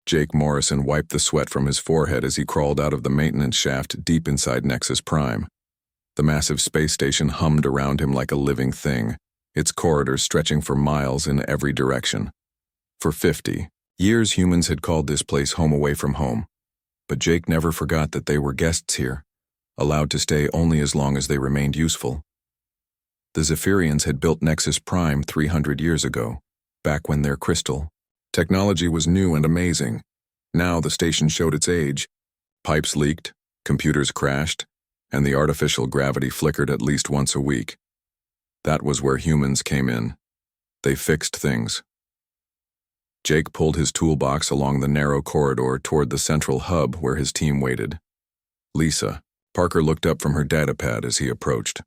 Jake Morrison wiped the sweat from his forehead as he crawled out of the maintenance shaft deep inside Nexus Prime. The massive space station hummed around him like a living thing, its corridors stretching for miles in every direction. For 50 years, humans had called this place home away from home. But Jake never forgot that they were guests here, allowed to stay only as long as they remained useful. The Zephyrians had built Nexus Prime 300 years ago, back when their crystal technology was new and amazing. Now the station showed its age. Pipes leaked, computers crashed, and the artificial gravity flickered at least once a week. That was where humans came in. They fixed things. Jake pulled his toolbox along the narrow corridor toward the central hub where his team waited. Lisa, Parker looked up from her datapad as he approached.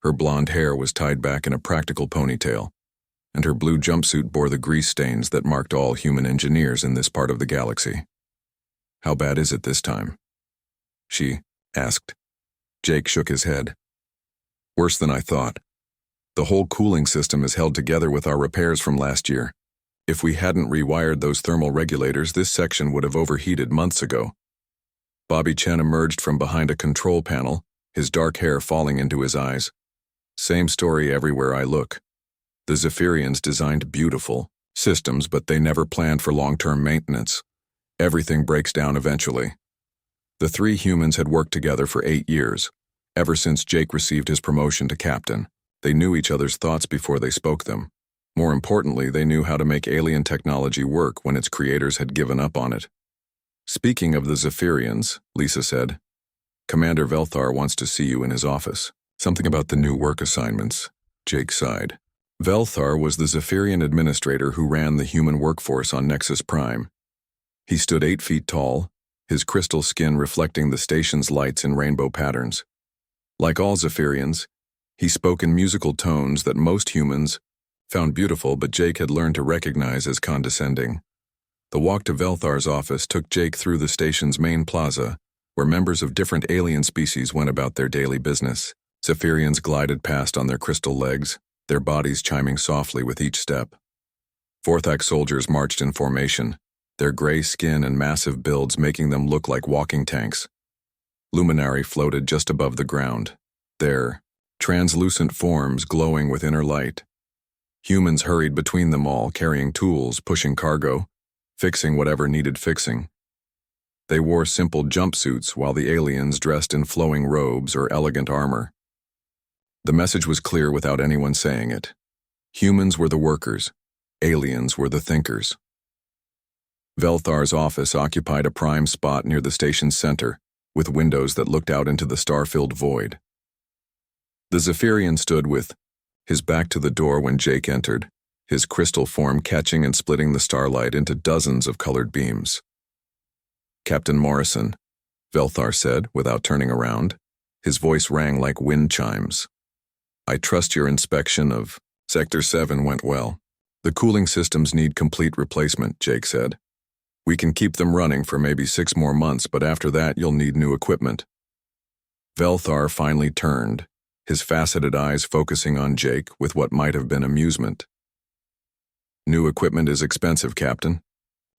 Her blonde hair was tied back in a practical ponytail, and her blue jumpsuit bore the grease stains that marked all human engineers in this part of the galaxy. "How bad is it this time?" she asked. Jake shook his head. "Worse than I thought. The whole cooling system is held together with our repairs from last year. If we hadn't rewired those thermal regulators, this section would have overheated months ago." Bobby Chen emerged from behind a control panel, his dark hair falling into his eyes. "Same story everywhere I look. The Zephyrians designed beautiful systems, but they never planned for long-term maintenance. Everything breaks down eventually." The three humans had worked together for 8 years, ever since Jake received his promotion to captain. They knew each other's thoughts before they spoke them. More importantly, they knew how to make alien technology work when its creators had given up on it. "Speaking of the Zephyrians," Lisa said, "Commander Velthar wants to see you in his office." "Something about the new work assignments," Jake sighed. Velthar was the Zephyrian administrator who ran the human workforce on Nexus Prime. He stood 8 feet tall, his crystal skin reflecting the station's lights in rainbow patterns. Like all Zephyrians, he spoke in musical tones that most humans found beautiful, but Jake had learned to recognize as condescending. The walk to Velthar's office took Jake through the station's main plaza, where members of different alien species went about their daily business. Zephyrians glided past on their crystal legs, their bodies chiming softly with each step. Vorthak soldiers marched in formation, their gray skin and massive builds making them look like walking tanks. Luminari floated just above the ground, their translucent forms glowing with inner light. Humans hurried between them all, carrying tools, pushing cargo, fixing whatever needed fixing. They wore simple jumpsuits while the aliens dressed in flowing robes or elegant armor. The message was clear without anyone saying it. Humans were the workers, aliens were the thinkers. Velthar's office occupied a prime spot near the station's center, with windows that looked out into the star-filled void. The Zephyrian stood with his back to the door when Jake entered, his crystal form catching and splitting the starlight into dozens of colored beams. "Captain Morrison," Velthar said without turning around. His voice rang like wind chimes. "I trust your inspection of Sector 7 went well. The cooling systems need complete replacement," Jake said. "We can keep them running for maybe 6 more months, but after that you'll need new equipment." Velthar finally turned, his faceted eyes focusing on Jake with what might have been amusement. "New equipment is expensive, Captain.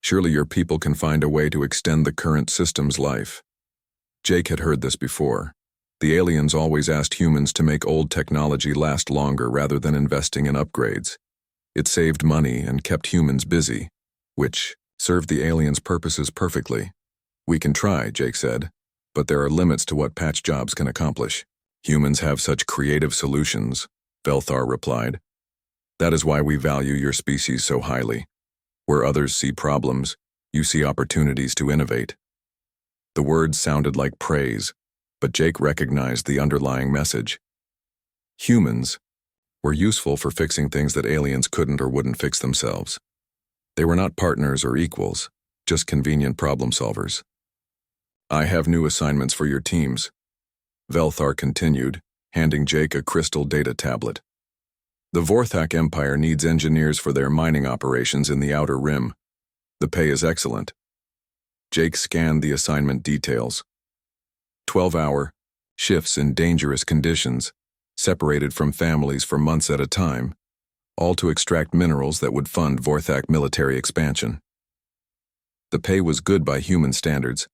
Surely your people can find a way to extend the current system's life." Jake had heard this before. The aliens always asked humans to make old technology last longer rather than investing in upgrades. It saved money and kept humans busy, which served the aliens' purposes perfectly. "We can try," Jake said, "but there are limits to what patch jobs can accomplish." "Humans have such creative solutions," Velthar replied. "That is why we value your species so highly. Where others see problems, you see opportunities to innovate." The words sounded like praise, but Jake recognized the underlying message. Humans were useful for fixing things that aliens couldn't or wouldn't fix themselves. They were not partners or equals, just convenient problem solvers. "I have new assignments for your teams," Velthar continued, handing Jake a crystal data tablet. "The Vorthak Empire needs engineers for their mining operations in the Outer Rim. The pay is excellent." Jake scanned the assignment details. 12-hour shifts in dangerous conditions, separated from families for months at a time, all to extract minerals that would fund Vorthak military expansion. The pay was good by human standards,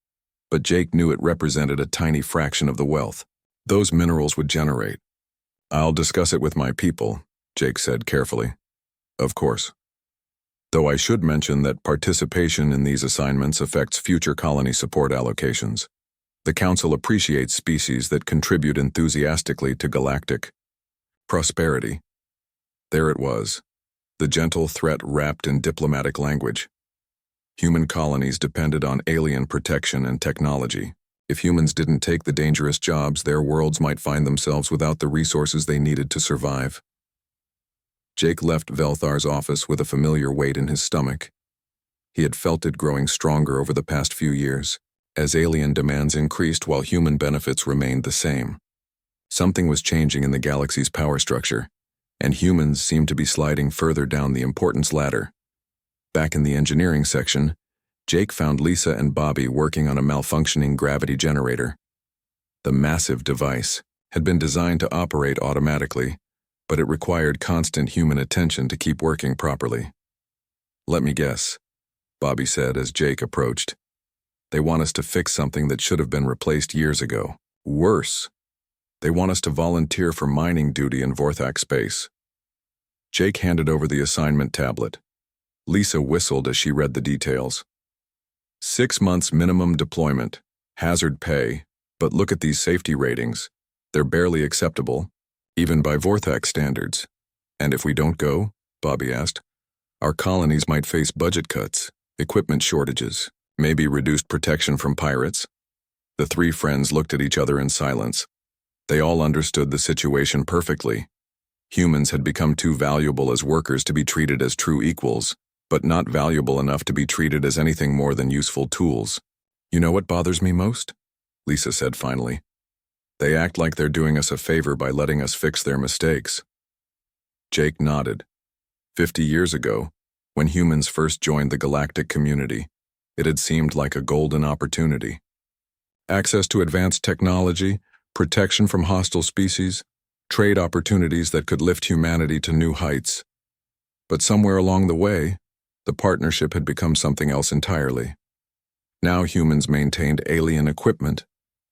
but Jake knew it represented a tiny fraction of the wealth those minerals would generate. "I'll discuss it with my people," Jake said carefully. "Of course. Though I should mention that participation in these assignments affects future colony support allocations. The Council appreciates species that contribute enthusiastically to galactic prosperity." There it was, the gentle threat wrapped in diplomatic language. Human colonies depended on alien protection and technology. If humans didn't take the dangerous jobs, their worlds might find themselves without the resources they needed to survive. Jake left Velthar's office with a familiar weight in his stomach. He had felt it growing stronger over the past few years, as alien demands increased while human benefits remained the same. Something was changing in the galaxy's power structure, and humans seemed to be sliding further down the importance ladder. Back in the engineering section, Jake found Lisa and Bobby working on a malfunctioning gravity generator. The massive device had been designed to operate automatically, but it required constant human attention to keep working properly. "Let me guess," Bobby said as Jake approached. "They want us to fix something that should have been replaced years ago. Worse, they want us to volunteer for mining duty in Vorthak space." Jake handed over the assignment tablet. Lisa whistled as she read the details. 6 months minimum deployment, hazard pay, but look at these safety ratings. They're barely acceptable, even by Vorthak standards. "And if we don't go?" Bobby asked. "Our colonies might face budget cuts, equipment shortages, maybe reduced protection from pirates." The three friends looked at each other in silence. They all understood the situation perfectly. Humans had become too valuable as workers to be treated as true equals, but not valuable enough to be treated as anything more than useful tools. "You know what bothers me most?" Lisa said finally. "They act like they're doing us a favor by letting us fix their mistakes." Jake nodded. 50 years ago, when humans first joined the galactic community, it had seemed like a golden opportunity. Access to advanced technology, protection from hostile species, trade opportunities that could lift humanity to new heights. But somewhere along the way, the partnership had become something else entirely. Now humans maintained alien equipment,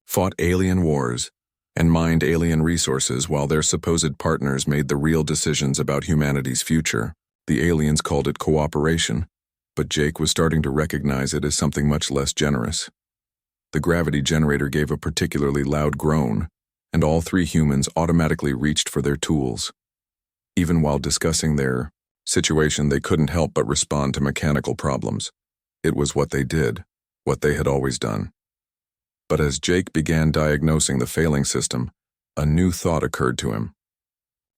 fought alien wars, and mined alien resources while their supposed partners made the real decisions about humanity's future. The aliens called it cooperation, but Jake was starting to recognize it as something much less generous. The gravity generator gave a particularly loud groan, and all three humans automatically reached for their tools. Even while discussing their situation, they couldn't help but respond to mechanical problems. It was what they did, what they had always done. But as Jake began diagnosing the failing system, a new thought occurred to him.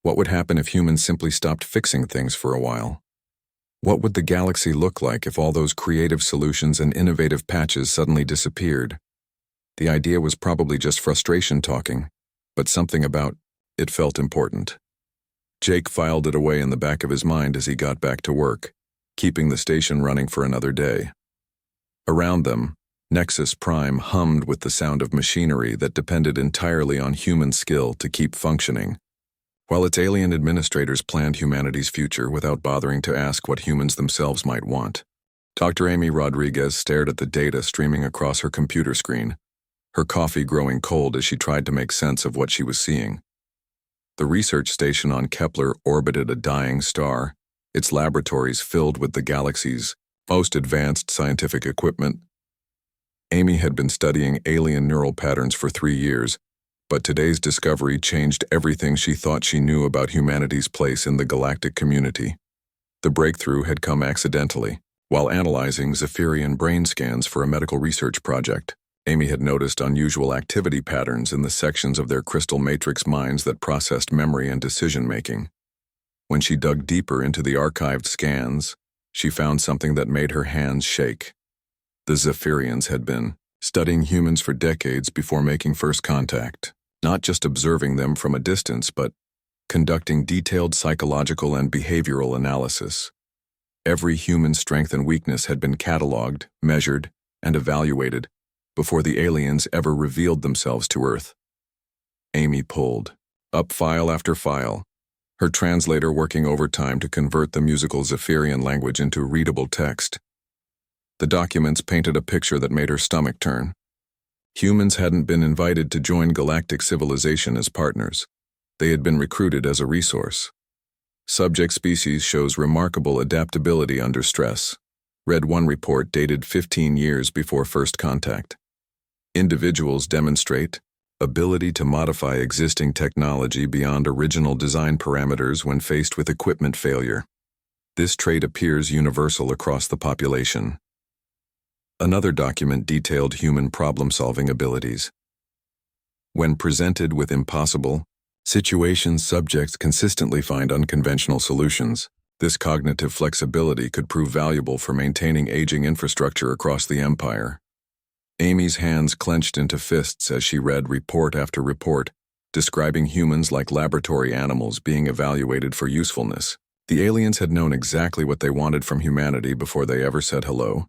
What would happen if humans simply stopped fixing things for a while? What would the galaxy look like if all those creative solutions and innovative patches suddenly disappeared? The idea was probably just frustration talking, but something about it felt important. Jake filed it away in the back of his mind as he got back to work, keeping the station running for another day. Around them, Nexus Prime hummed with the sound of machinery that depended entirely on human skill to keep functioning, while its alien administrators planned humanity's future without bothering to ask what humans themselves might want. Dr. Amy Rodriguez stared at the data streaming across her computer screen, her coffee growing cold as she tried to make sense of what she was seeing. The research station on Kepler orbited a dying star, its laboratories filled with the galaxy's most advanced scientific equipment. Amy had been studying alien neural patterns for 3 years, but today's discovery changed everything she thought she knew about humanity's place in the galactic community. The breakthrough had come accidentally. While analyzing Zephyrian brain scans for a medical research project, Amy had noticed unusual activity patterns in the sections of their crystal matrix minds that processed memory and decision-making. When she dug deeper into the archived scans, she found something that made her hands shake. The Zephyrians had been studying humans for decades before making first contact, not just observing them from a distance, but conducting detailed psychological and behavioral analysis. Every human strength and weakness had been cataloged, measured, and evaluated before the aliens ever revealed themselves to Earth. Amy pulled up file after file, her translator working overtime to convert the musical Zephyrian language into readable text. The documents painted a picture that made her stomach turn. Humans hadn't been invited to join galactic civilization as partners. They had been recruited as a resource. Subject species shows remarkable adaptability under stress. Read one report dated 15 years before first contact. Individuals demonstrate ability to modify existing technology beyond original design parameters when faced with equipment failure. This trait appears universal across the population. Another document detailed human problem-solving abilities. When presented with impossible situations, subjects consistently find unconventional solutions. This cognitive flexibility could prove valuable for maintaining aging infrastructure across the Empire. Amy's hands clenched into fists as she read report after report, describing humans like laboratory animals being evaluated for usefulness. The aliens had known exactly what they wanted from humanity before they ever said hello.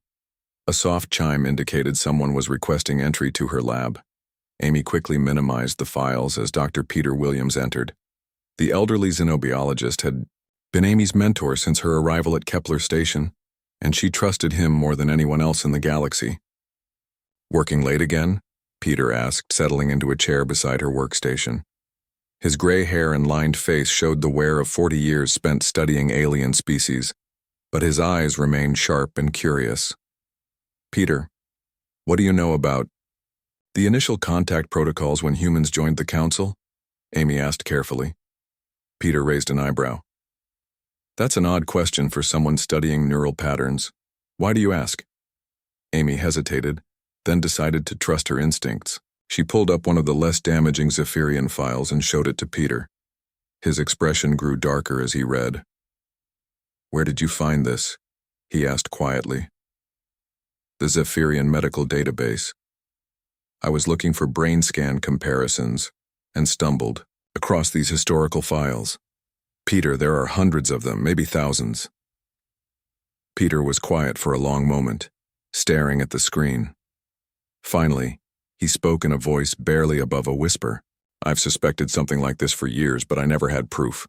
A soft chime indicated someone was requesting entry to her lab. Amy quickly minimized the files as Dr. Peter Williams entered. The elderly xenobiologist had been Amy's mentor since her arrival at Kepler Station, and she trusted him more than anyone else in the galaxy. "Working late again?" Peter asked, settling into a chair beside her workstation. His gray hair and lined face showed the wear of 40 years spent studying alien species, but his eyes remained sharp and curious. "Peter, what do you know about the initial contact protocols when humans joined the Council?" Amy asked carefully. Peter raised an eyebrow. "That's an odd question for someone studying neural patterns. Why do you ask?" Amy hesitated, then decided to trust her instincts. She pulled up one of the less damaging Zephyrian files and showed it to Peter. His expression grew darker as he read. "Where did you find this?" he asked quietly. "The Zephyrian medical database. I was looking for brain scan comparisons and stumbled across these historical files. Peter, there are hundreds of them, maybe thousands." Peter was quiet for a long moment, staring at the screen. Finally, he spoke in a voice barely above a whisper. "I've suspected something like this for years, but I never had proof."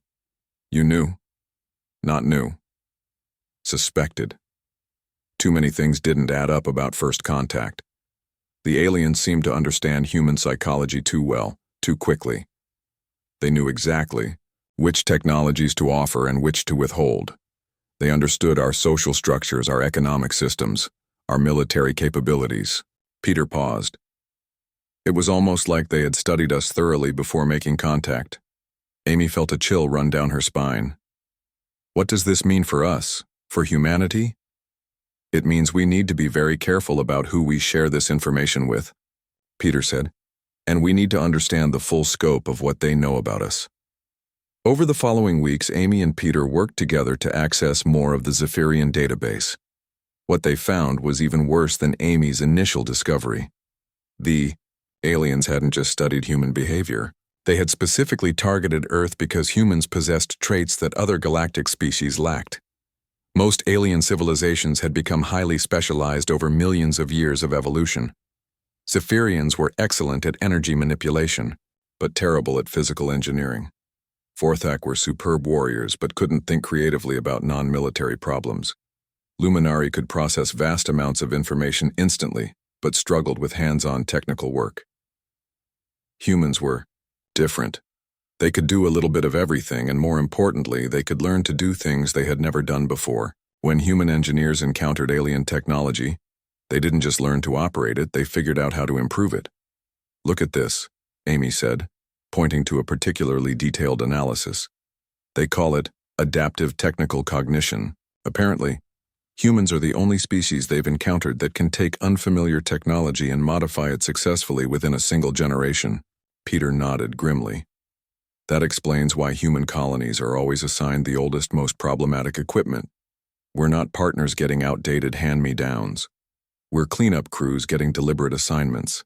"You knew?" "Not knew. Suspected. Too many things didn't add up about first contact. The aliens seemed to understand human psychology too well, too quickly. They knew exactly which technologies to offer and which to withhold. They understood our social structures, our economic systems, our military capabilities." Peter paused. It was almost like they had studied us thoroughly before making contact. Amy felt a chill run down her spine. "What does this mean for us, for humanity?" "It means we need to be very careful about who we share this information with," Peter said, "and we need to understand the full scope of what they know about us." Over the following weeks, Amy and Peter worked together to access more of the Zephyrian database. What they found was even worse than Amy's initial discovery. The aliens hadn't just studied human behavior. They had specifically targeted Earth because humans possessed traits that other galactic species lacked. Most alien civilizations had become highly specialized over millions of years of evolution. Zephyrians were excellent at energy manipulation, but terrible at physical engineering. Forthak were superb warriors, but couldn't think creatively about non-military problems. Luminari could process vast amounts of information instantly, but struggled with hands-on technical work. Humans were different. They could do a little bit of everything, and more importantly, they could learn to do things they had never done before. When human engineers encountered alien technology, they didn't just learn to operate it, they figured out how to improve it. "Look at this," Amy said, pointing to a particularly detailed analysis. "They call it adaptive technical cognition. Apparently, humans are the only species they've encountered that can take unfamiliar technology and modify it successfully within a single generation." Peter nodded grimly. "That explains why human colonies are always assigned the oldest, most problematic equipment. We're not partners getting outdated hand-me-downs. We're cleanup crews getting deliberate assignments."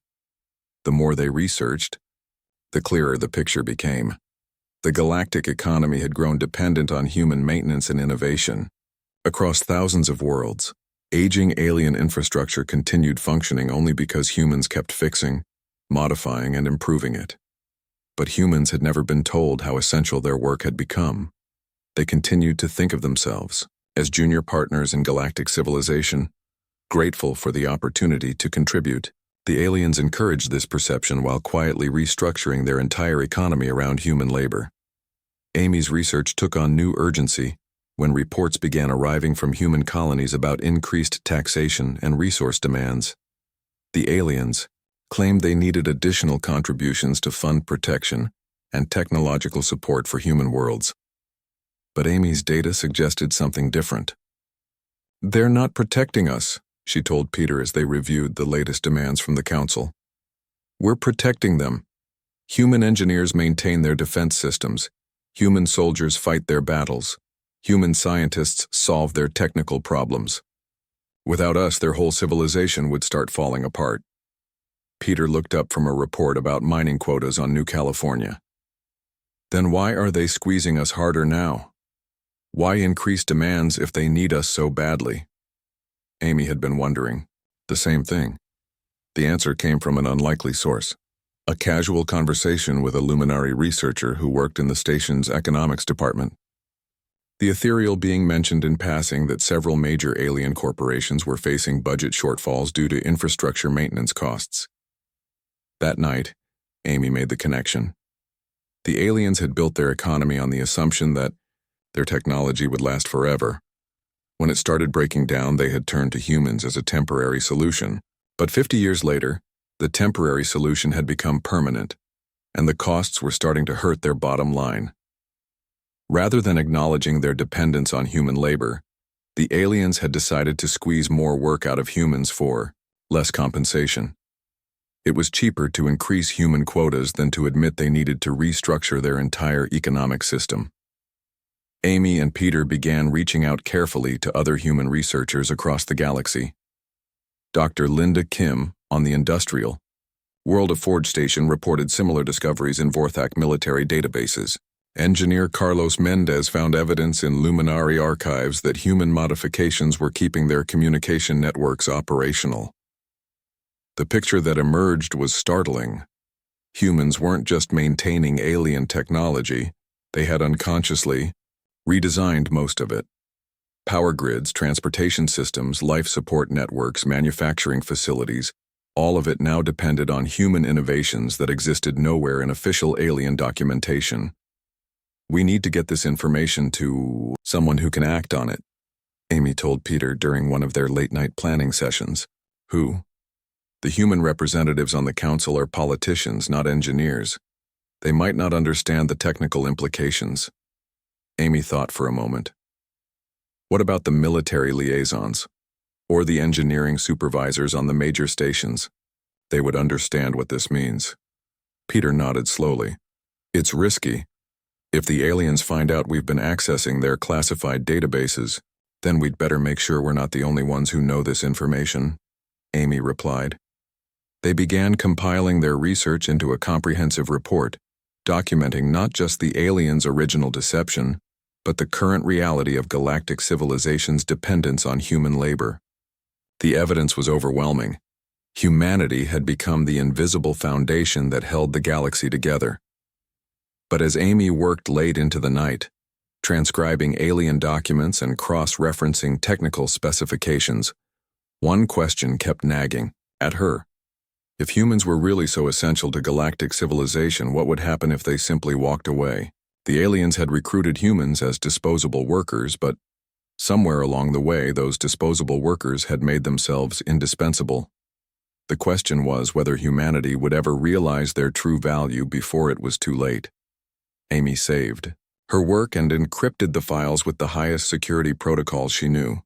The more they researched, the clearer the picture became. The galactic economy had grown dependent on human maintenance and innovation. Across thousands of worlds, aging alien infrastructure continued functioning only because humans kept fixing, modifying, and improving it. But humans had never been told how essential their work had become. They continued to think of themselves as junior partners in galactic civilization, grateful for the opportunity to contribute. The aliens encouraged this perception while quietly restructuring their entire economy around human labor. Amy's research took on new urgency when reports began arriving from human colonies about increased taxation and resource demands. The aliens claimed they needed additional contributions to fund protection and technological support for human worlds. But Amy's data suggested something different. "They're not protecting us," she told Peter as they reviewed the latest demands from the Council. "We're protecting them. Human engineers maintain their defense systems. Human soldiers fight their battles. Human scientists solve their technical problems. Without us, their whole civilization would start falling apart." Peter looked up from a report about mining quotas on New California. "Then why are they squeezing us harder now? Why increase demands if they need us so badly?" Amy had been wondering the same thing. The answer came from an unlikely source. A casual conversation with a luminary researcher who worked in the station's economics department. The ethereal being mentioned in passing that several major alien corporations were facing budget shortfalls due to infrastructure maintenance costs. That night, Amy made the connection. The aliens had built their economy on the assumption that their technology would last forever. When it started breaking down, they had turned to humans as a temporary solution. But 50 years later, the temporary solution had become permanent, and the costs were starting to hurt their bottom line. Rather than acknowledging their dependence on human labor, the aliens had decided to squeeze more work out of humans for less compensation. It was cheaper to increase human quotas than to admit they needed to restructure their entire economic system. Amy and Peter began reaching out carefully to other human researchers across the galaxy. Dr. Linda Kim, on the Industrial World of Forge Station, reported similar discoveries in Vorthak military databases. Engineer Carlos Mendez found evidence in Luminary archives that human modifications were keeping their communication networks operational. The picture that emerged was startling. Humans weren't just maintaining alien technology, they had unconsciously redesigned most of it. Power grids, transportation systems, life support networks, manufacturing facilities, all of it now depended on human innovations that existed nowhere in official alien documentation. "We need to get this information to someone who can act on it," Amy told Peter during one of their late-night planning sessions. "Who?" "The human representatives on the council are politicians, not engineers. They might not understand the technical implications." Amy thought for a moment. "What about the military liaisons? Or the engineering supervisors on the major stations? They would understand what this means." Peter nodded slowly. "It's risky. If the aliens find out we've been accessing their classified databases, then we'd better make sure we're not the only ones who know this information," Amy replied. They began compiling their research into a comprehensive report, documenting not just the aliens' original deception, but the current reality of galactic civilization's dependence on human labor. The evidence was overwhelming. Humanity had become the invisible foundation that held the galaxy together. But as Amy worked late into the night, transcribing alien documents and cross-referencing technical specifications, one question kept nagging at her. If humans were really so essential to galactic civilization, what would happen if they simply walked away? The aliens had recruited humans as disposable workers, but somewhere along the way, those disposable workers had made themselves indispensable. The question was whether humanity would ever realize their true value before it was too late. Amy saved her work and encrypted the files with the highest security protocols she knew.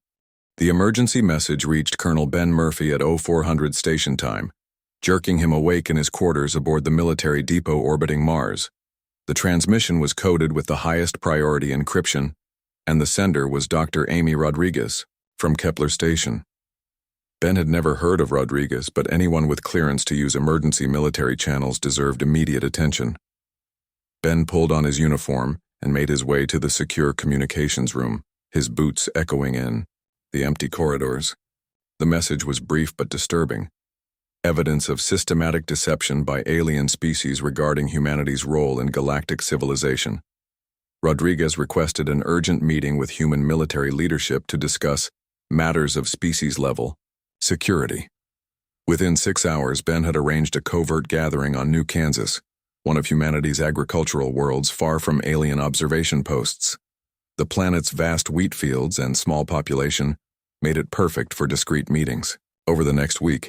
The emergency message reached Colonel Ben Murphy at 0400 station time, jerking him awake in his quarters aboard the military depot orbiting Mars. The transmission was coded with the highest priority encryption, and the sender was Dr. Amy Rodriguez from Kepler Station. Ben had never heard of Rodriguez, but anyone with clearance to use emergency military channels deserved immediate attention. Ben pulled on his uniform and made his way to the secure communications room, his boots echoing in the empty corridors. The message was brief but disturbing. Evidence of systematic deception by alien species regarding humanity's role in galactic civilization. Rodriguez requested an urgent meeting with human military leadership to discuss matters of species level Security. Within 6 hours, Ben had arranged a covert gathering on New Kansas, one of humanity's agricultural worlds far from alien observation posts. The planet's vast wheat fields and small population made it perfect for discreet meetings. Over the next week,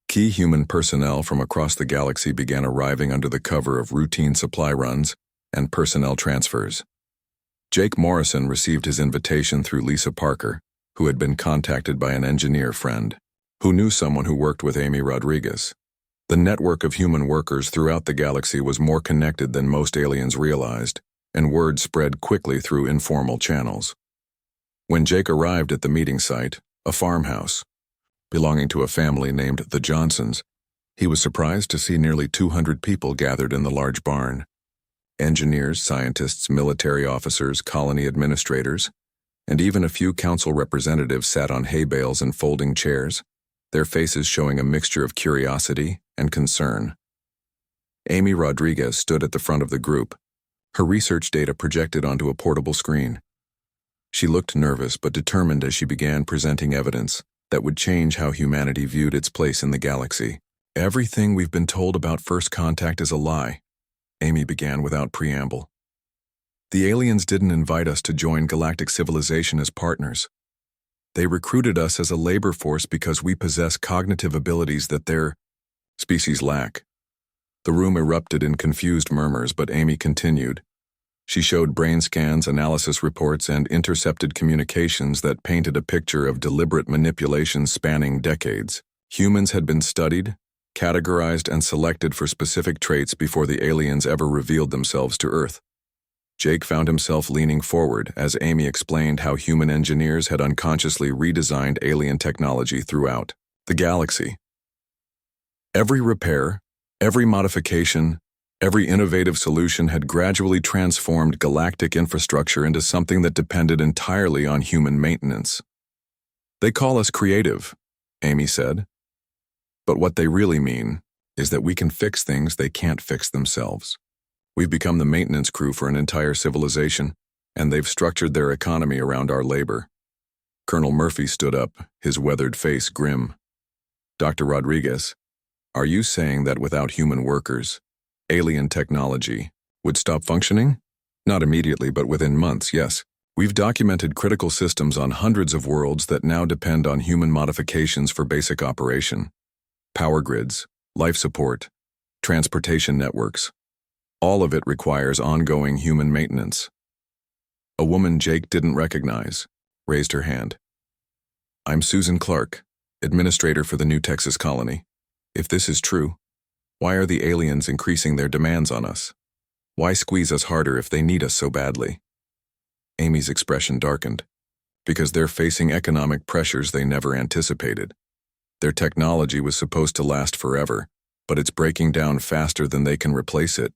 key human personnel from across the galaxy began arriving under the cover of routine supply runs and personnel transfers. Jake Morrison received his invitation through Lisa Parker, who had been contacted by an engineer friend, who knew someone who worked with Amy Rodriguez. The network of human workers throughout the galaxy was more connected than most aliens realized, and word spread quickly through informal channels. When Jake arrived at the meeting site, a farmhouse, belonging to a family named the Johnsons, he was surprised to see nearly 200 people gathered in the large barn. Engineers, scientists, military officers, colony administrators, and even a few council representatives sat on hay bales and folding chairs, their faces showing a mixture of curiosity and concern. Amy Rodriguez stood at the front of the group, her research data projected onto a portable screen. She looked nervous but determined as she began presenting evidence that would change how humanity viewed its place in the galaxy. Everything we've been told about first contact is a lie, Amy began without preamble. The aliens didn't invite us to join galactic civilization as partners. They recruited us as a labor force because we possess cognitive abilities that their species lack. The room erupted in confused murmurs, but Amy continued. She showed brain scans, analysis reports, and intercepted communications that painted a picture of deliberate manipulation spanning decades. Humans had been studied, categorized, and selected for specific traits before the aliens ever revealed themselves to Earth. Jake found himself leaning forward as Amy explained how human engineers had unconsciously redesigned alien technology throughout the galaxy. Every repair, every modification, every innovative solution had gradually transformed galactic infrastructure into something that depended entirely on human maintenance. They call us creative, Amy said. But what they really mean is that we can fix things they can't fix themselves. We've become the maintenance crew for an entire civilization, and they've structured their economy around our labor. Colonel Murphy stood up, his weathered face grim. Dr. Rodriguez, are you saying that without human workers, alien technology would stop functioning? Not immediately, but within months, yes. We've documented critical systems on hundreds of worlds that now depend on human modifications for basic operation. Power grids, life support, transportation networks. All of it requires ongoing human maintenance. A woman Jake didn't recognize raised her hand. I'm Susan Clark, administrator for the New Texas colony. If this is true, why are the aliens increasing their demands on us? Why squeeze us harder if they need us so badly? Amy's expression darkened. Because they're facing economic pressures they never anticipated. Their technology was supposed to last forever, but it's breaking down faster than they can replace it.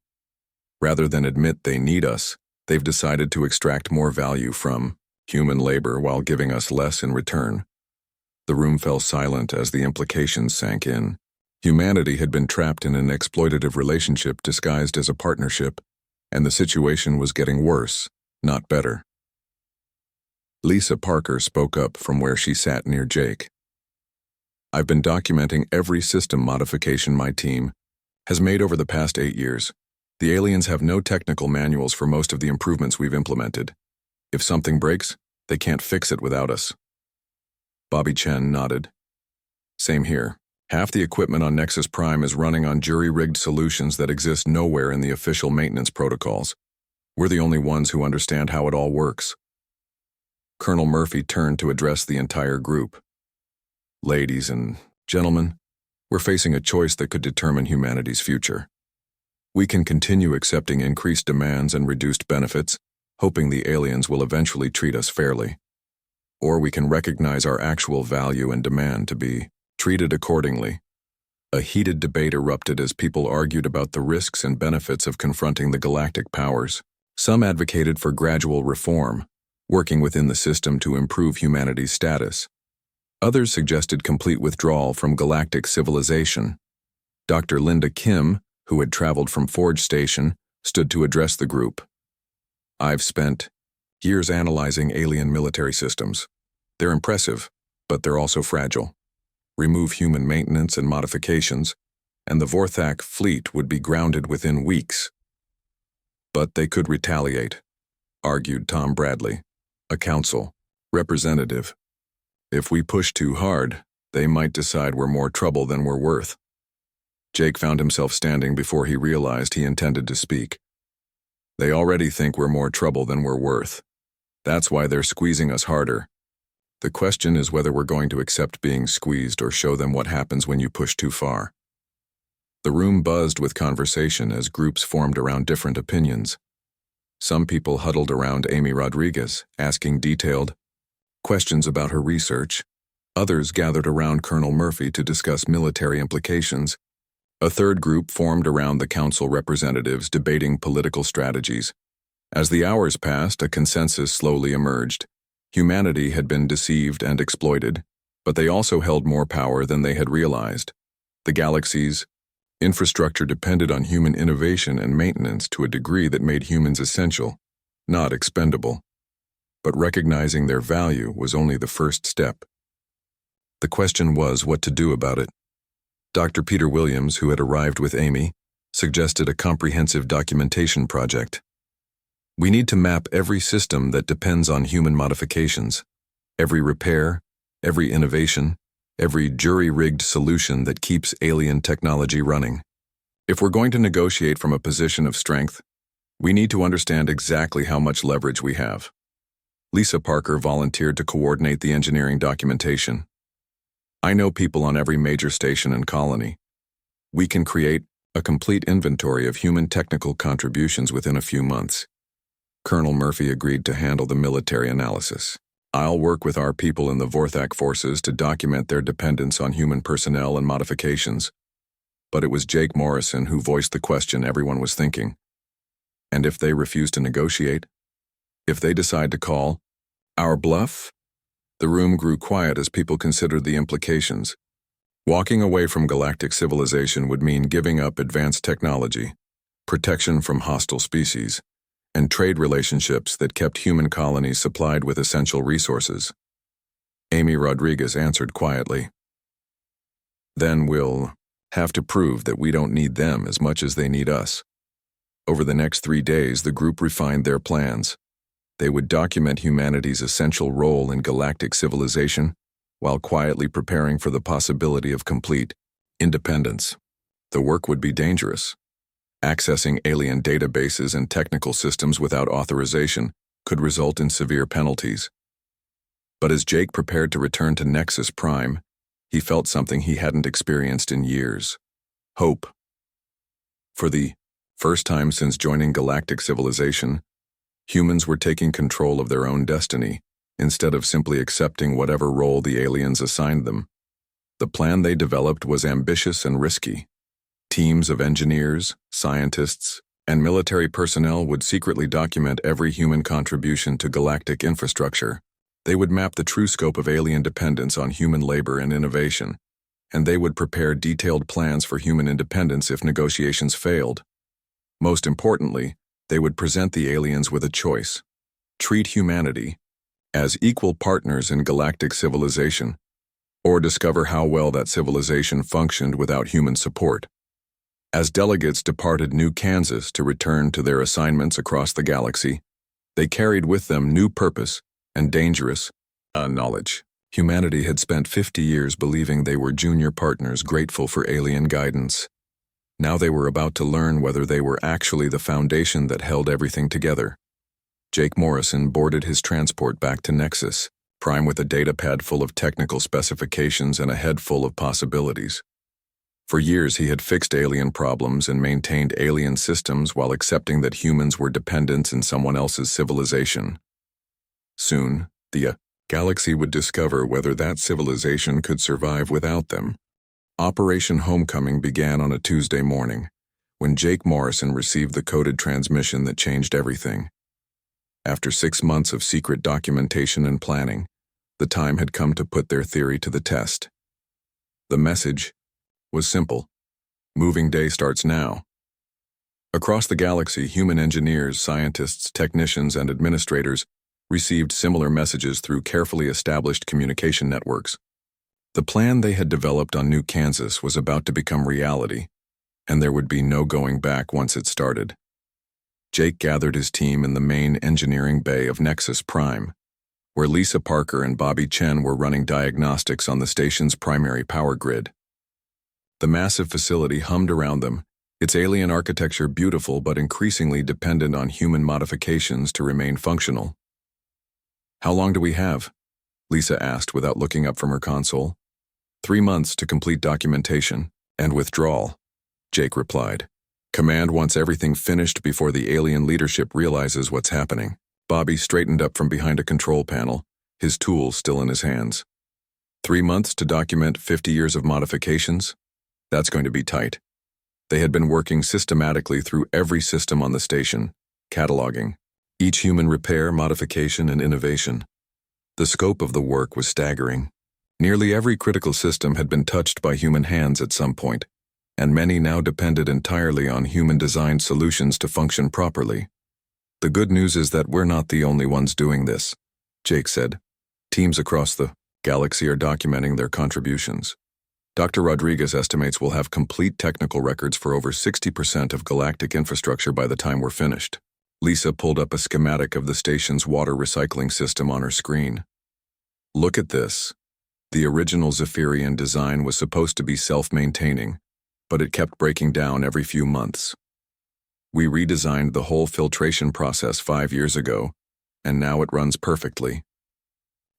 Rather than admit they need us, they've decided to extract more value from human labor while giving us less in return. The room fell silent as the implications sank in. Humanity had been trapped in an exploitative relationship disguised as a partnership, and the situation was getting worse, not better. Lisa Parker spoke up from where she sat near Jake. I've been documenting every system modification my team has made over the past 8 years. The aliens have no technical manuals for most of the improvements we've implemented. If something breaks, they can't fix it without us. Bobby Chen nodded. Same here. Half the equipment on Nexus Prime is running on jury-rigged solutions that exist nowhere in the official maintenance protocols. We're the only ones who understand how it all works. Colonel Murphy turned to address the entire group. Ladies and gentlemen, we're facing a choice that could determine humanity's future. We can continue accepting increased demands and reduced benefits, hoping the aliens will eventually treat us fairly. Or we can recognize our actual value and demand to be treated accordingly. A heated debate erupted as people argued about the risks and benefits of confronting the galactic powers. Some advocated for gradual reform, working within the system to improve humanity's status. Others suggested complete withdrawal from galactic civilization. Dr. Linda Kim, who had traveled from Forge Station, stood to address the group. I've spent years analyzing alien military systems. They're impressive, but they're also fragile. remove human maintenance and modifications, and the Vorthak fleet would be grounded within weeks. But they could retaliate, argued Tom Bradley, a council representative. If we push too hard, they might decide we're more trouble than we're worth. Jake found himself standing before he realized he intended to speak. They already think we're more trouble than we're worth. That's why they're squeezing us harder. The question is whether we're going to accept being squeezed or show them what happens when you push too far. The room buzzed with conversation as groups formed around different opinions. Some people huddled around Amy Rodriguez, asking detailed questions about her research. Others gathered around Colonel Murphy to discuss military implications. A third group formed around the council representatives debating political strategies. As the hours passed, a consensus slowly emerged. Humanity had been deceived and exploited, but they also held more power than they had realized. The galaxy's infrastructure depended on human innovation and maintenance to a degree that made humans essential, not expendable. But recognizing their value was only the first step. The question was what to do about it. Dr. Peter Williams, who had arrived with Amy, suggested a comprehensive documentation project. We need to map every system that depends on human modifications, every repair, every innovation, every jury-rigged solution that keeps alien technology running. If we're going to negotiate from a position of strength, we need to understand exactly how much leverage we have. Lisa Parker volunteered to coordinate the engineering documentation. I know people on every major station and colony. We can create a complete inventory of human technical contributions within a few months. Colonel Murphy agreed to handle the military analysis. I'll work with our people in the Vorthak forces to document their dependence on human personnel and modifications. But it was Jake Morrison who voiced the question everyone was thinking. And if they refuse to negotiate? If they decide to call our bluff? The room grew quiet as people considered the implications. Walking away from galactic civilization would mean giving up advanced technology, protection from hostile species, and trade relationships that kept human colonies supplied with essential resources. Amy Rodriguez answered quietly. Then we'll have to prove that we don't need them as much as they need us. Over the next 3 days, the group refined their plans. They would document humanity's essential role in galactic civilization while quietly preparing for the possibility of complete independence. The work would be dangerous. Accessing alien databases and technical systems without authorization could result in severe penalties. But as Jake prepared to return to Nexus Prime, he felt something he hadn't experienced in years. Hope. For the first time since joining galactic civilization, humans were taking control of their own destiny, instead of simply accepting whatever role the aliens assigned them. The plan they developed was ambitious and risky. Teams of engineers, scientists, and military personnel would secretly document every human contribution to galactic infrastructure. They would map the true scope of alien dependence on human labor and innovation, and they would prepare detailed plans for human independence if negotiations failed. Most importantly, they would present the aliens with a choice: treat humanity as equal partners in galactic civilization, or discover how well that civilization functioned without human support. As delegates departed New Kansas to return to their assignments across the galaxy, they carried with them new purpose and dangerous knowledge. Humanity had spent 50 years believing they were junior partners grateful for alien guidance. Now they were about to learn whether they were actually the foundation that held everything together. Jake Morrison boarded his transport back to Nexus, Prime with a datapad full of technical specifications and a head full of possibilities. For years he had fixed alien problems and maintained alien systems while accepting that humans were dependents in someone else's civilization. Soon, the galaxy would discover whether that civilization could survive without them. Operation Homecoming began on a Tuesday morning, when Jake Morrison received the coded transmission that changed everything. After 6 months of secret documentation and planning, the time had come to put their theory to the test. The message was simple: moving day starts now. Across the galaxy, human engineers, scientists, technicians, and administrators received similar messages through carefully established communication networks. The plan they had developed on New Kansas was about to become reality, and there would be no going back once it started. Jake gathered his team in the main engineering bay of Nexus Prime, where Lisa Parker and Bobby Chen were running diagnostics on the station's primary power grid. The massive facility hummed around them, its alien architecture beautiful but increasingly dependent on human modifications to remain functional. "How long do we have?" Lisa asked without looking up from her console. 3 months to complete documentation and withdrawal," Jake replied. "Command wants everything finished before the alien leadership realizes what's happening." Bobby straightened up from behind a control panel, his tools still in his hands. 3 months to document 50 years of modifications? That's going to be tight. They had been working systematically through every system on the station, cataloging each human repair, modification, and innovation. The scope of the work was staggering. Nearly every critical system had been touched by human hands at some point, and many now depended entirely on human-designed solutions to function properly. "The good news is that we're not the only ones doing this," Jake said. "Teams across the galaxy are documenting their contributions. Dr. Rodriguez estimates we'll have complete technical records for over 60% of galactic infrastructure by the time we're finished." Lisa pulled up a schematic of the station's water recycling system on her screen. "Look at this. The original Zephyrian design was supposed to be self-maintaining, but it kept breaking down every few months. We redesigned the whole filtration process 5 years ago, and now it runs perfectly.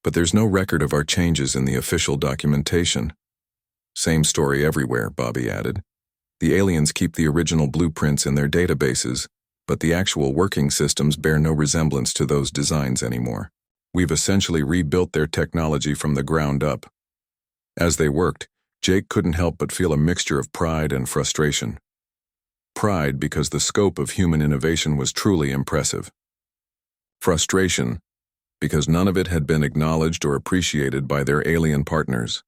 But there's no record of our changes in the official documentation." "Same story everywhere," Bobby added. "The aliens keep the original blueprints in their databases, but the actual working systems bear no resemblance to those designs anymore. We've essentially rebuilt their technology from the ground up." As they worked, Jake couldn't help but feel a mixture of pride and frustration. Pride because the scope of human innovation was truly impressive. Frustration because none of it had been acknowledged or appreciated by their alien partners.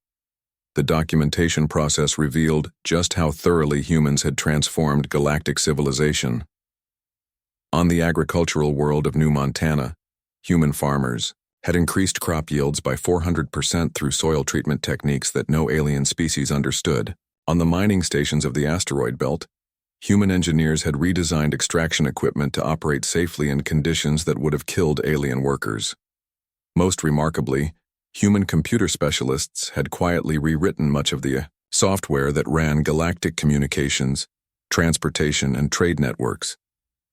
The documentation process revealed just how thoroughly humans had transformed galactic civilization. On the agricultural world of New Montana, human farmers had increased crop yields by 400% through soil treatment techniques that no alien species understood. On the mining stations of the asteroid belt, human engineers had redesigned extraction equipment to operate safely in conditions that would have killed alien workers. Most remarkably, human computer specialists had quietly rewritten much of the software that ran galactic communications, transportation, and trade networks.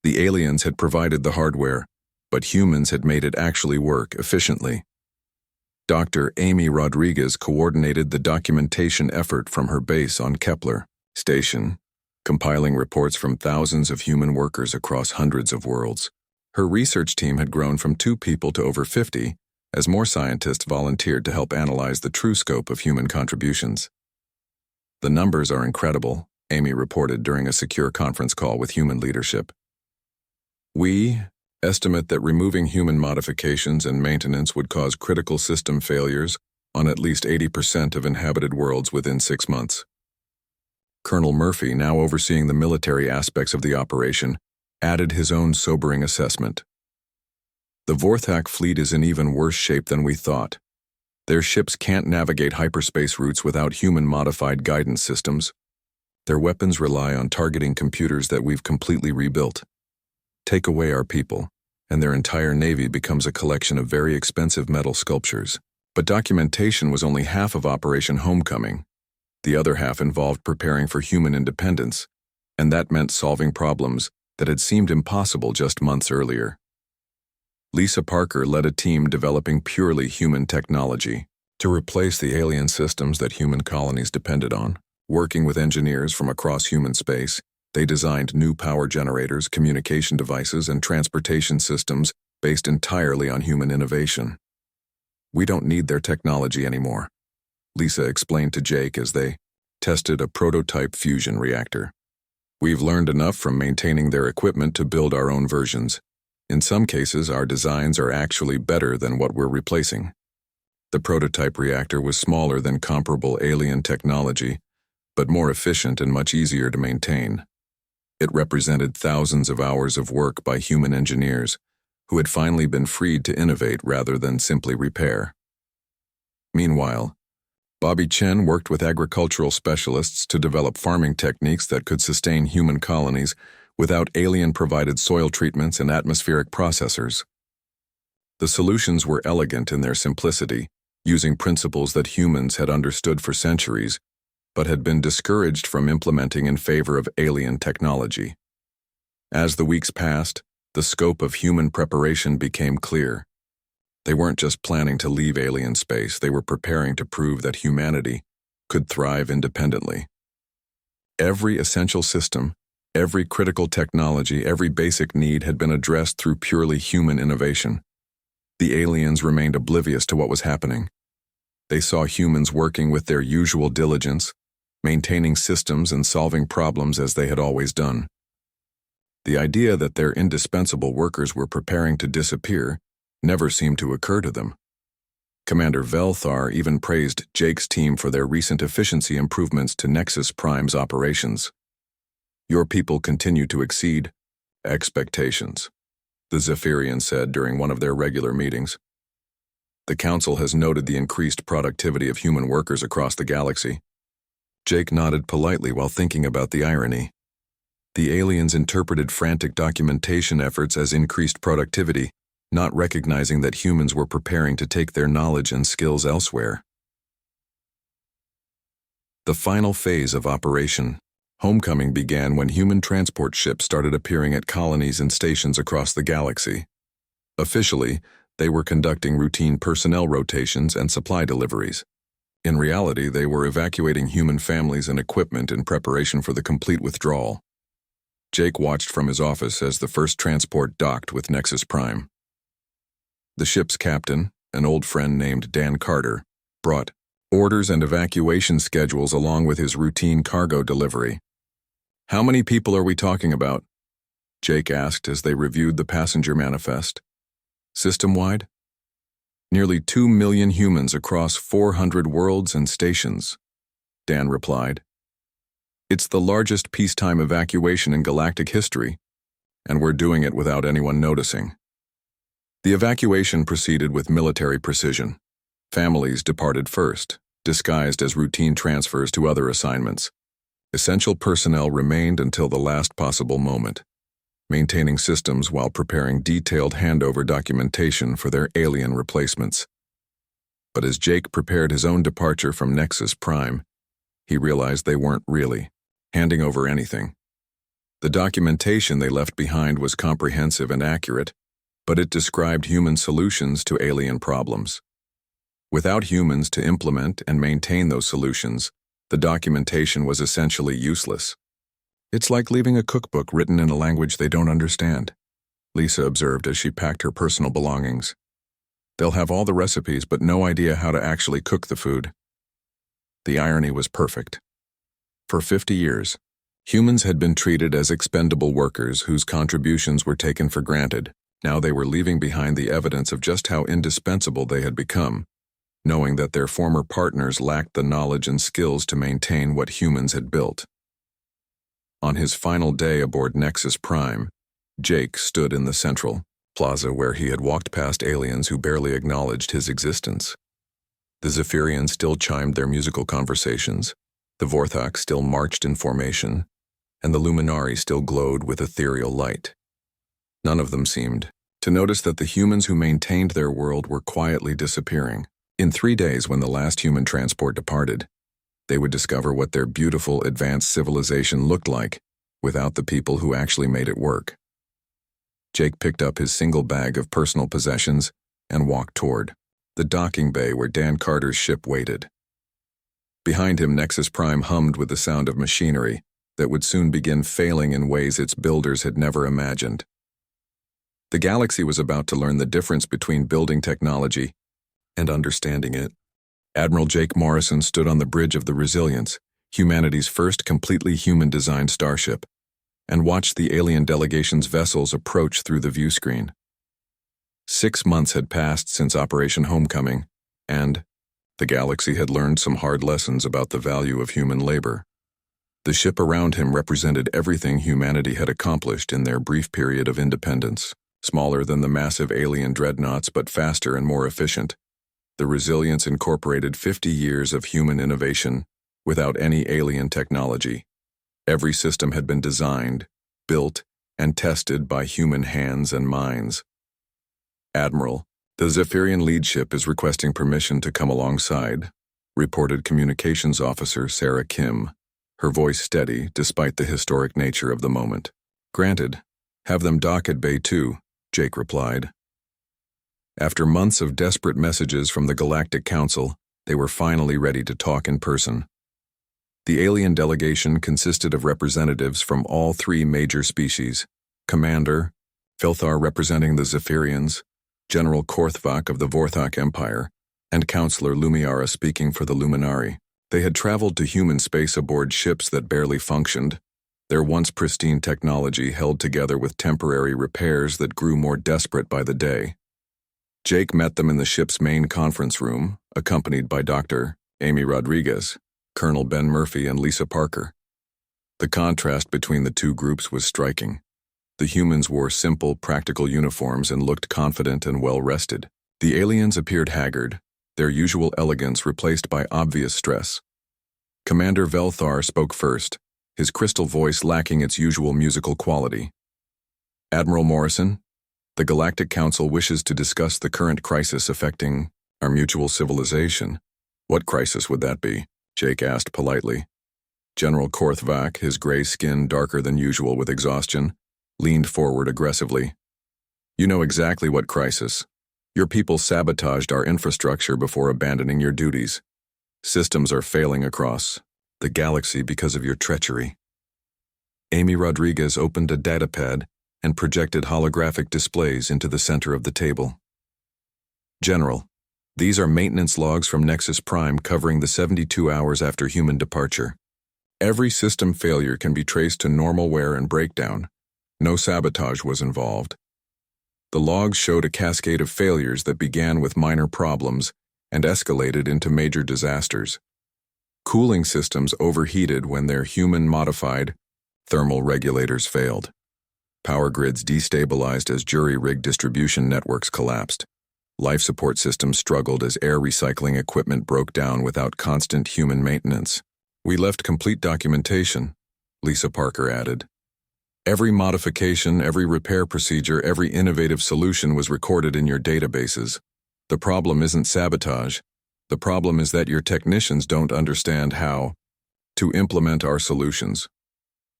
The aliens had provided the hardware, but humans had made it actually work efficiently. Dr. Amy Rodriguez coordinated the documentation effort from her base on Kepler Station, compiling reports from thousands of human workers across hundreds of worlds. Her research team had grown from 2 people to over 50, as more scientists volunteered to help analyze the true scope of human contributions. "The numbers are incredible," Amy reported during a secure conference call with human leadership. "We estimate that removing human modifications and maintenance would cause critical system failures on at least 80% of inhabited worlds within 6 months." Colonel Murphy, now overseeing the military aspects of the operation, added his own sobering assessment. "The Vorthak fleet is in even worse shape than we thought. Their ships can't navigate hyperspace routes without human-modified guidance systems. Their weapons rely on targeting computers that we've completely rebuilt. Take away our people, and their entire navy becomes a collection of very expensive metal sculptures." But documentation was only half of Operation Homecoming. The other half involved preparing for human independence, and that meant solving problems that had seemed impossible just months earlier. Lisa Parker led a team developing purely human technology to replace the alien systems that human colonies depended on. Working with engineers from across human space, they designed new power generators, communication devices, and transportation systems based entirely on human innovation. "We don't need their technology anymore," Lisa explained to Jake as they tested a prototype fusion reactor. "We've learned enough from maintaining their equipment to build our own versions. In some cases, our designs are actually better than what we're replacing." The prototype reactor was smaller than comparable alien technology, but more efficient and much easier to maintain. It represented thousands of hours of work by human engineers who had finally been freed to innovate rather than simply repair. Meanwhile, Bobby Chen worked with agricultural specialists to develop farming techniques that could sustain human colonies without alien-provided soil treatments and atmospheric processors. The solutions were elegant in their simplicity, using principles that humans had understood for centuries, but had been discouraged from implementing in favor of alien technology. As the weeks passed, the scope of human preparation became clear. They weren't just planning to leave alien space, they were preparing to prove that humanity could thrive independently. Every essential system, every critical technology, every basic need had been addressed through purely human innovation. The aliens remained oblivious to what was happening. They saw humans working with their usual diligence, maintaining systems and solving problems as they had always done. The idea that their indispensable workers were preparing to disappear never seemed to occur to them. Commander Velthar even praised Jake's team for their recent efficiency improvements to Nexus Prime's operations. "Your people continue to exceed expectations," the Zephyrian said during one of their regular meetings. "The Council has noted the increased productivity of human workers across the galaxy." Jake nodded politely while thinking about the irony. The aliens interpreted frantic documentation efforts as increased productivity, not recognizing that humans were preparing to take their knowledge and skills elsewhere. The final phase of Operation Homecoming began when human transport ships started appearing at colonies and stations across the galaxy. Officially, they were conducting routine personnel rotations and supply deliveries. In reality, they were evacuating human families and equipment in preparation for the complete withdrawal. Jake watched from his office as the first transport docked with Nexus Prime. The ship's captain, an old friend named Dan Carter, brought orders and evacuation schedules along with his routine cargo delivery. "How many people are we talking about?" Jake asked as they reviewed the passenger manifest. "System-wide?" "Nearly 2 million humans across 400 worlds and stations," Dan replied. "It's the largest peacetime evacuation in galactic history, and we're doing it without anyone noticing." The evacuation proceeded with military precision. Families departed first, disguised as routine transfers to other assignments. Essential personnel remained until the last possible moment, maintaining systems while preparing detailed handover documentation for their alien replacements. But as Jake prepared his own departure from Nexus Prime, he realized they weren't really handing over anything. The documentation they left behind was comprehensive and accurate, but it described human solutions to alien problems. Without humans to implement and maintain those solutions, the documentation was essentially useless. "It's like leaving a cookbook written in a language they don't understand," Lisa observed as she packed her personal belongings. "They'll have all the recipes but no idea how to actually cook the food." The irony was perfect. For 50 years, humans had been treated as expendable workers whose contributions were taken for granted. Now they were leaving behind the evidence of just how indispensable they had become, knowing that their former partners lacked the knowledge and skills to maintain what humans had built. On his final day aboard Nexus Prime, Jake stood in the central plaza where he had walked past aliens who barely acknowledged his existence. The Zephyrians still chimed their musical conversations, the Vorthok still marched in formation, and the Luminari still glowed with ethereal light. None of them seemed to notice that the humans who maintained their world were quietly disappearing. In 3 days, when the last human transport departed, they would discover what their beautiful, advanced civilization looked like without the people who actually made it work. Jake picked up his single bag of personal possessions and walked toward the docking bay where Dan Carter's ship waited. Behind him, Nexus Prime hummed with the sound of machinery that would soon begin failing in ways its builders had never imagined. The galaxy was about to learn the difference between building technology and understanding it. Admiral Jake Morrison stood on the bridge of the Resilience, humanity's first completely human-designed starship, and watched the alien delegation's vessels approach through the view screen. 6 months had passed since Operation Homecoming, and the galaxy had learned some hard lessons about the value of human labor. The ship around him represented everything humanity had accomplished in their brief period of independence, smaller than the massive alien dreadnoughts but faster and more efficient. The resilience incorporated 50 years of human innovation without any alien technology. Every system had been designed, built, and tested by human hands and minds. Admiral, the Zephyrian lead ship is requesting permission to come alongside, reported Communications Officer Sarah Kim, her voice steady despite the historic nature of the moment. Granted. Have them dock at Bay 2, Jake replied. After months of desperate messages from the Galactic Council, they were finally ready to talk in person. The alien delegation consisted of representatives from all three major species: Commander Velthar representing the Zephyrians, General Korthvak of the Vorthok Empire, and Counselor Lumiara speaking for the Luminari. They had traveled to human space aboard ships that barely functioned, their once pristine technology held together with temporary repairs that grew more desperate by the day. Jake met them in the ship's main conference room, accompanied by Dr. Amy Rodriguez, Colonel Ben Murphy, and Lisa Parker. The contrast between the two groups was striking. The humans wore simple, practical uniforms and looked confident and well-rested. The aliens appeared haggard, their usual elegance replaced by obvious stress. Commander Velthar spoke first, his crystal voice lacking its usual musical quality. Admiral Morrison, the Galactic Council wishes to discuss the current crisis affecting our mutual civilization. What crisis would that be? Jake asked politely. General Korthvak, his gray skin darker than usual with exhaustion, leaned forward aggressively. You know exactly what crisis. Your people sabotaged our infrastructure before abandoning your duties. Systems are failing across the galaxy because of your treachery. Amy Rodriguez opened a datapad and projected holographic displays into the center of the table. General, these are maintenance logs from Nexus Prime covering the 72 hours after human departure. Every system failure can be traced to normal wear and breakdown. No sabotage was involved. The logs showed a cascade of failures that began with minor problems and escalated into major disasters. Cooling systems overheated when their human-modified thermal regulators failed. Power grids destabilized as jury-rig distribution networks collapsed. Life support systems struggled as air recycling equipment broke down without constant human maintenance. We left complete documentation, Lisa Parker added. Every modification, every repair procedure, every innovative solution was recorded in your databases. The problem isn't sabotage. The problem is that your technicians don't understand how to implement our solutions.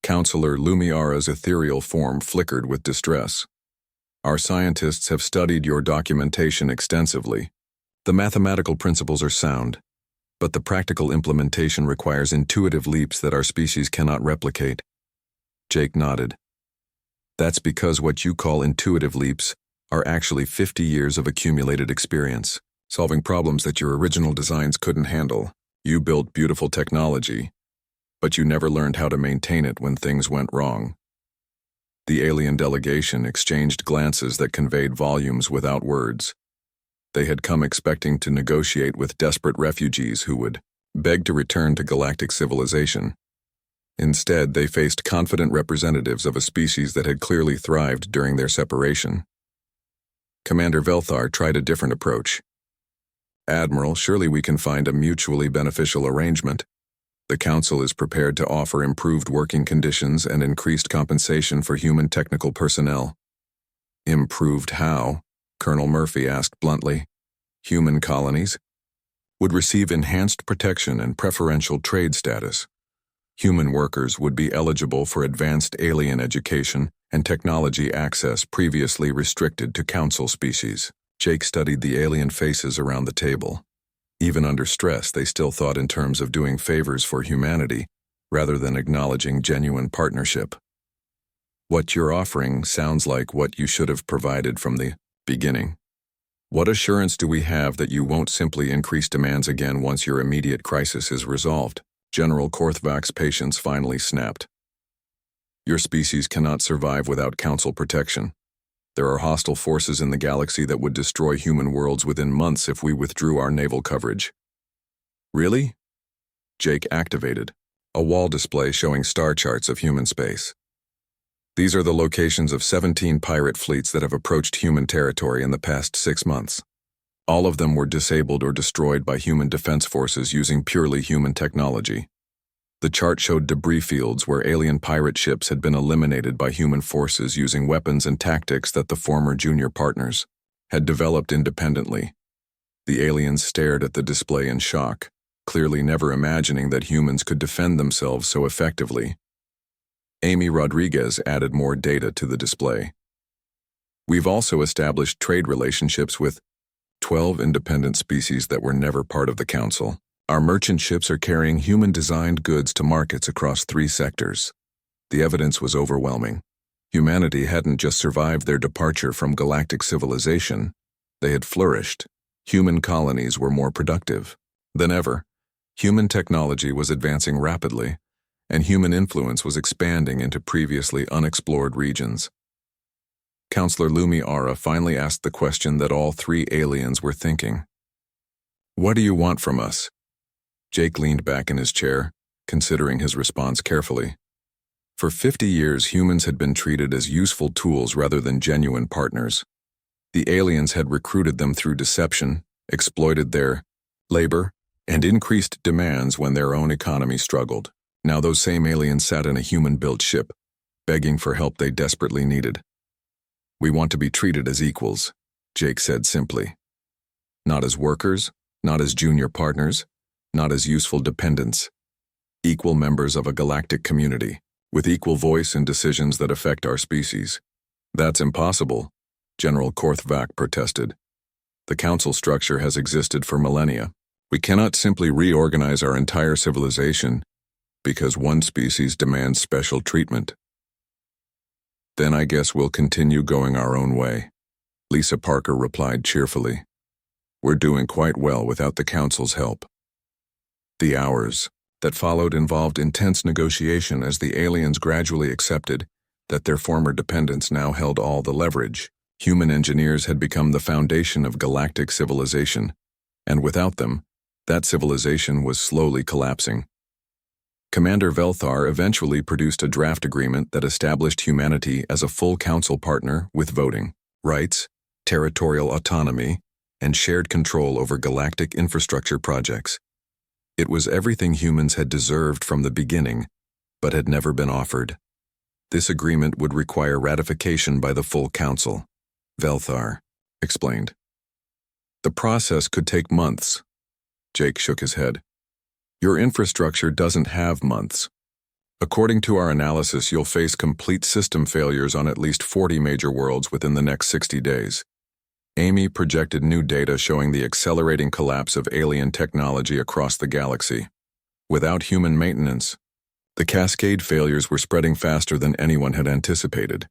Counselor Lumiara's ethereal form flickered with distress. Our scientists have studied your documentation extensively. The mathematical principles are sound, but the practical implementation requires intuitive leaps that our species cannot replicate. Jake nodded. That's because what you call intuitive leaps are actually 50 years of accumulated experience, solving problems that your original designs couldn't handle. You built beautiful technology, but you never learned how to maintain it when things went wrong. The alien delegation exchanged glances that conveyed volumes without words. They had come expecting to negotiate with desperate refugees who would beg to return to galactic civilization. Instead, they faced confident representatives of a species that had clearly thrived during their separation. Commander Velthar tried a different approach. Admiral, surely we can find a mutually beneficial arrangement. The Council is prepared to offer improved working conditions and increased compensation for human technical personnel. Improved how? Colonel Murphy asked bluntly. Human colonies would receive enhanced protection and preferential trade status. Human workers would be eligible for advanced alien education and technology access previously restricted to Council species. Jake studied the alien faces around the table. Even under stress, they still thought in terms of doing favors for humanity, rather than acknowledging genuine partnership. What you're offering sounds like what you should have provided from the beginning. What assurance do we have that you won't simply increase demands again once your immediate crisis is resolved? General Korthvak's patience finally snapped. Your species cannot survive without Council protection. There are hostile forces in the galaxy that would destroy human worlds within months if we withdrew our naval coverage. Really? Jake activated a wall display showing star charts of human space. These are the locations of 17 pirate fleets that have approached human territory in the past 6 months. All of them were disabled or destroyed by human defense forces using purely human technology. The chart showed debris fields where alien pirate ships had been eliminated by human forces using weapons and tactics that the former junior partners had developed independently. The aliens stared at the display in shock, clearly never imagining that humans could defend themselves so effectively. Amy Rodriguez added more data to the display. We've also established trade relationships with 12 independent species that were never part of the Council. Our merchant ships are carrying human-designed goods to markets across 3 sectors. The evidence was overwhelming. Humanity hadn't just survived their departure from galactic civilization, they had flourished. Human colonies were more productive than ever. Human technology was advancing rapidly, and human influence was expanding into previously unexplored regions. Counselor Lumi Ara finally asked the question that all 3 aliens were thinking. "What do you want from us?" Jake leaned back in his chair, considering his response carefully. For 50 years, humans had been treated as useful tools rather than genuine partners. The aliens had recruited them through deception, exploited their labor, and increased demands when their own economy struggled. Now those same aliens sat in a human-built ship, begging for help they desperately needed. "We want to be treated as equals," Jake said simply. "Not as workers, not as junior partners, not as useful dependents. Equal members of a galactic community, with equal voice in decisions that affect our species." "That's impossible," General Korthvac protested. "The Council structure has existed for millennia. We cannot simply reorganize our entire civilization because one species demands special treatment." "Then I guess we'll continue going our own way," Lisa Parker replied cheerfully. "We're doing quite well without the Council's help." The hours that followed involved intense negotiation as the aliens gradually accepted that their former dependents now held all the leverage. Human engineers had become the foundation of galactic civilization, and without them, that civilization was slowly collapsing. Commander Velthar eventually produced a draft agreement that established humanity as a full Council partner with voting rights, territorial autonomy, and shared control over galactic infrastructure projects. It was everything humans had deserved from the beginning, but had never been offered. This agreement would require ratification by the full Council, Velthar explained. "The process could take months." Jake shook his head. "Your infrastructure doesn't have months. According to our analysis, you'll face complete system failures on at least 40 major worlds within the next 60 days. Amy projected new data showing the accelerating collapse of alien technology across the galaxy. Without human maintenance, the cascade failures were spreading faster than anyone had anticipated.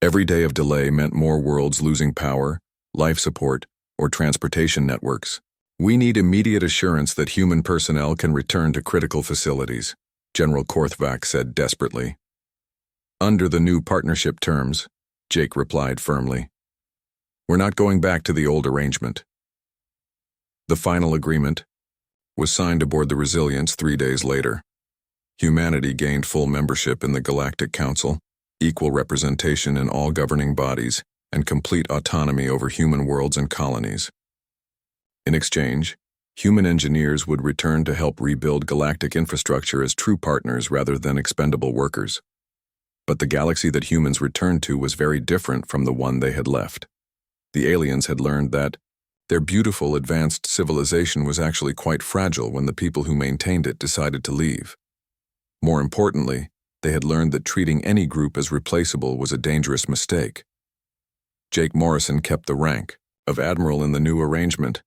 Every day of delay meant more worlds losing power, life support, or transportation networks. We need immediate assurance that human personnel can return to critical facilities," General Korthvac said desperately. "Under the new partnership terms," Jake replied firmly. "We're not going back to the old arrangement." The final agreement was signed aboard the Resilience 3 days later. Humanity gained full membership in the Galactic Council, equal representation in all governing bodies, and complete autonomy over human worlds and colonies. In exchange, human engineers would return to help rebuild galactic infrastructure as true partners rather than expendable workers. But the galaxy that humans returned to was very different from the one they had left. The aliens had learned that their beautiful advanced civilization was actually quite fragile when the people who maintained it decided to leave. More importantly, they had learned that treating any group as replaceable was a dangerous mistake. Jake Morrison kept the rank of admiral in the new arrangement,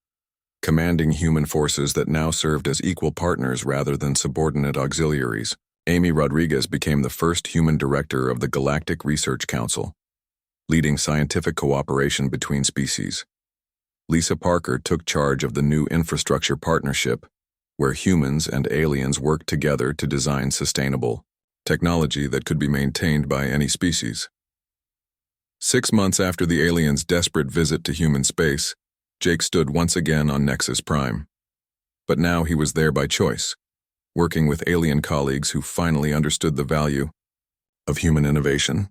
commanding human forces that now served as equal partners rather than subordinate auxiliaries. Amy Rodriguez became the first human director of the Galactic Research Council, leading scientific cooperation between species. Lisa Parker took charge of the new infrastructure partnership, where humans and aliens worked together to design sustainable technology that could be maintained by any species. 6 months after the aliens' desperate visit to human space, Jake stood once again on Nexus Prime. But now he was there by choice, working with alien colleagues who finally understood the value of human innovation.